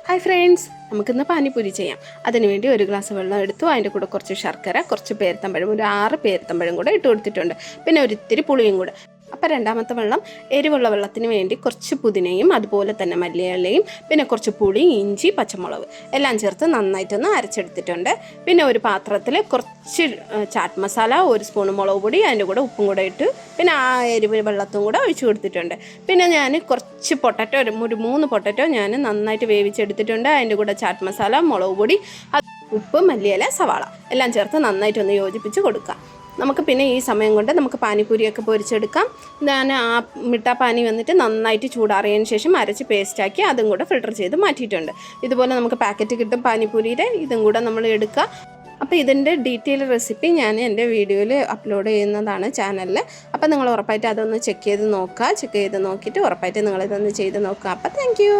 Hi friends, നമുക്കിന്ന് പാനിപ്പൂരി ചെയ്യാം. അതിനുവേണ്ടി ഒരു ഗ്ലാസ് വെള്ളം എടുത്തു. അതിൻ്റെ കൂടെ കുറച്ച് ശർക്കര, കുറച്ച് പേരത്തമ്പഴം, ഒരു 6 പേരത്തമ്പഴം കൂടെ ഇട്ട് കൊടുത്തിട്ടുണ്ട്. പിന്നെ ഒരിത്തിരി പുളിയും കൂടെ. അപ്പോൾ രണ്ടാമത്തെ വെള്ളം, എരിവുള്ള വെള്ളത്തിന് വേണ്ടി കുറച്ച് പുതിനയും അതുപോലെ തന്നെ മല്ലിയിലയും പിന്നെ കുറച്ച് പുളി, ഇഞ്ചി, പച്ചമുളക് എല്ലാം ചേർത്ത് നന്നായിട്ടൊന്ന് അരച്ചെടുത്തിട്ടുണ്ട്. പിന്നെ ഒരു പാത്രത്തിൽ കുറച്ച് ചാറ്റ് മസാല, ഒരു സ്പൂൺ മുളക് പൊടി, അതിൻ്റെ കൂടെ ഉപ്പും കൂടെ ഇട്ട് പിന്നെ ആ എരിവ് വെള്ളത്തും കൂടെ ഒഴിച്ച് കൊടുത്തിട്ടുണ്ട്. പിന്നെ ഞാൻ കുറച്ച് പൊട്ടറ്റോ, ഒരു 3 പൊട്ടറ്റോ ഞാൻ നന്നായിട്ട് വേവിച്ചെടുത്തിട്ടുണ്ട്. അതിൻ്റെ കൂടെ ചാറ്റ് മസാല, മുളക് പൊടി, ഉപ്പ്, മല്ലിയില, സവാള എല്ലാം ചേർത്ത് നന്നായിട്ടൊന്ന് യോജിപ്പിച്ച് കൊടുക്കാം. നമുക്ക് പിന്നെ ഈ സമയം കൊണ്ട് നമുക്ക് പാനിപ്പൂരിയൊക്കെ പൊരിച്ചെടുക്കാം. ഞാൻ ആ പാനി വന്നിട്ട് നന്നായിട്ട് ചൂടാറിയതിന് ശേഷം അരച്ച് പേസ്റ്റാക്കി അതും കൂടെ ഫിൽട്ടർ ചെയ്ത് മാറ്റിയിട്ടുണ്ട്. ഇതുപോലെ നമുക്ക് പാക്കറ്റ് കിട്ടും പാനിപ്പൂരിയുടെ, ഇതും കൂടെ നമ്മൾ എടുക്കുക. അപ്പോൾ ഇതിൻ്റെ ഡീറ്റെയിൽ റെസിപ്പി ഞാൻ എൻ്റെ വീഡിയോയിൽ അപ്ലോഡ് ചെയ്യുന്നതാണ് ചാനലിൽ. അപ്പോൾ നിങ്ങൾ ഉറപ്പായിട്ട് അതൊന്ന് ചെക്ക് ചെയ്ത് നോക്കുക. ചെക്ക് ചെയ്ത് നോക്കിയിട്ട് ഉറപ്പായിട്ട് നിങ്ങളിതൊന്ന് ചെയ്ത് നോക്കുക. അപ്പോൾ താങ്ക് യു.